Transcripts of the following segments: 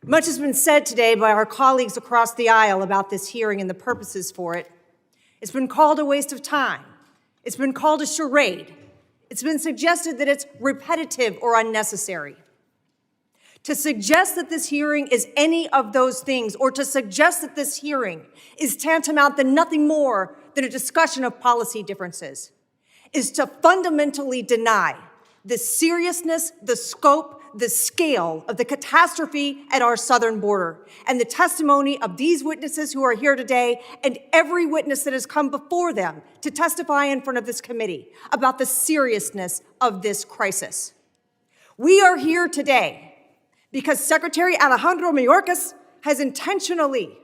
Much has been said today by our colleagues across the aisle about this hearing and the purposes for it. It's been called a waste of time. It's been called a charade. It's been suggested that it's repetitive or unnecessary. To suggest that this hearing is any of those things, or to suggest that this hearing is tantamount to nothing more than a discussion of policy differences, is to fundamentally deny the seriousness, the scope, the scale of the catastrophe at our southern border, and the testimony of these witnesses who are here today and every witness that has come before them to testify in front of this committee about the seriousness of this crisis. We are here today because Secretary Alejandro Mayorkas has intentionally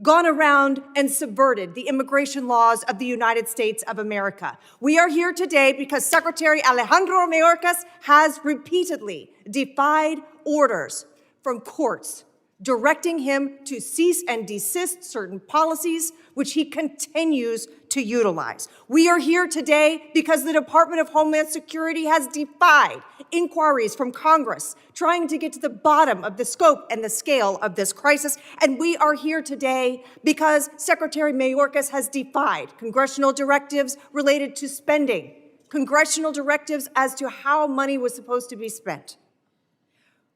gone around and subverted the immigration laws of the United States of America. We are here today because Secretary Alejandro Mayorkas has repeatedly defied orders from courts directing him to cease and desist certain policies, which he continues to utilize. We are here today because the Department of Homeland Security has defied inquiries from Congress trying to get to the bottom of the scope and the scale of this crisis. And we are here today because Secretary Mayorkas has defied congressional directives related to spending, congressional directives as to how money was supposed to be spent.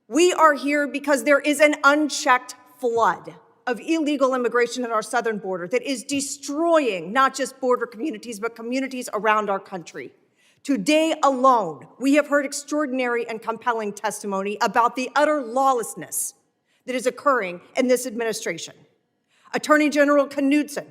We are here because there is an unchecked flood of illegal immigration at our southern border that is destroying not just border communities, but communities around our country. Today alone, we have heard extraordinary and compelling testimony about the utter lawlessness that is occurring in this administration. Attorney General Knudsen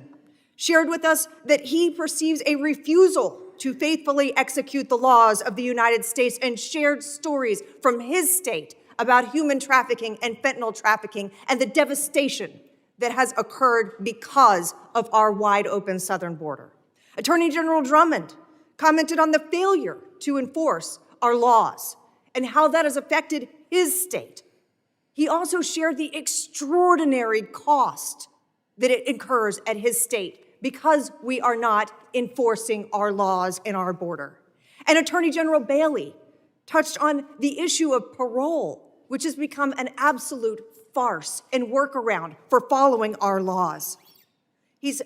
shared with us that he perceives a refusal to faithfully execute the laws of the United States and shared stories from his state about human trafficking and fentanyl trafficking and the devastation that has occurred because of our wide open southern border. Attorney General Drummond commented on the failure to enforce our laws and how that has affected his state. He also shared the extraordinary cost that it incurs at his state because we are not enforcing our laws in our border. And Attorney General Bailey touched on the issue of parole, which has become an absolute farce and workaround for following our laws. He's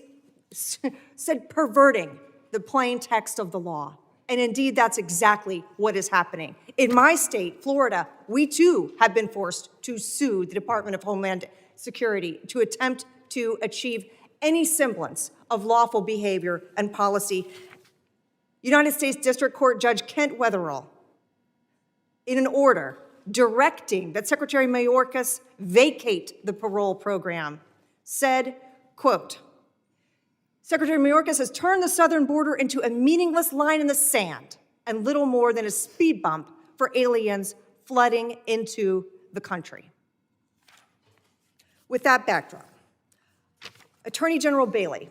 said perverting the plain text of the law. And indeed, that's exactly what is happening. In my state, Florida, we too have been forced to sue the Department of Homeland Security to attempt to achieve any semblance of lawful behavior and policy. United States District Court Judge Kent Wetherell, in an order directing that Secretary Mayorkas vacate the parole program, said, quote, Secretary Mayorkas has turned the southern border into a meaningless line in the sand and little more than a speed bump for aliens flooding into the country. With that backdrop, Attorney General Bailey,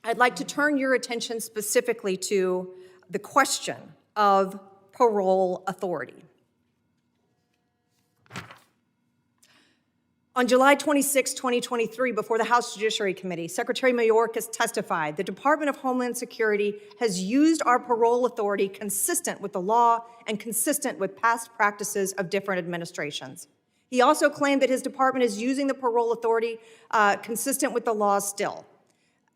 I'd like to turn your attention specifically to the question of parole authority. On July 26, 2023, before the House Judiciary Committee, Secretary Mayorkas testified the Department of Homeland Security has used our parole authority consistent with the law and consistent with past practices of different administrations. He also claimed that his department is using the parole authority consistent with the law still.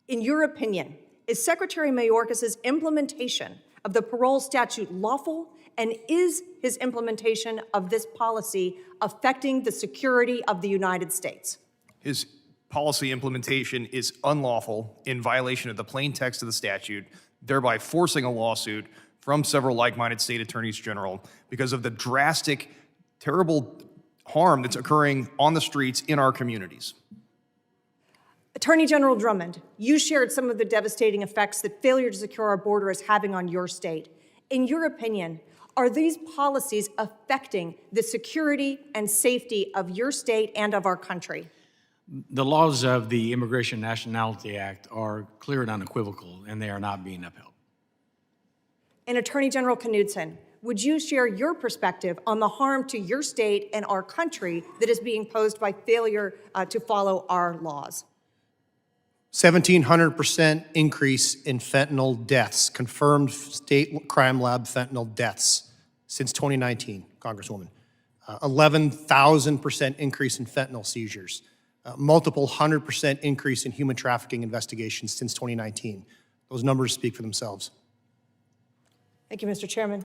In your opinion, is Secretary Mayorkas' implementation of the parole statute lawful, and is his implementation of this policy affecting the security of the United States? His policy implementation is unlawful in violation of the plain text of the statute, thereby forcing a lawsuit from several like-minded state attorneys general because of the drastic, terrible harm that's occurring on the streets in our communities. Attorney General Drummond, you shared some of the devastating effects that failure to secure our border is having on your state. In your opinion, are these policies affecting the security and safety of your state and of our country? The laws of the Immigration and Nationality Act are clear and unequivocal, and they are not being upheld. And Attorney General Knudsen, would you share your perspective on the harm to your state and our country that is being posed by failure to follow our laws? 1,700% increase in fentanyl deaths, confirmed state crime lab fentanyl deaths since 2019, Congresswoman. 11,000% increase in fentanyl seizures, multiple 100% increase in human trafficking investigations since 2019. Those numbers speak for themselves. Thank you, Mr. Chairman.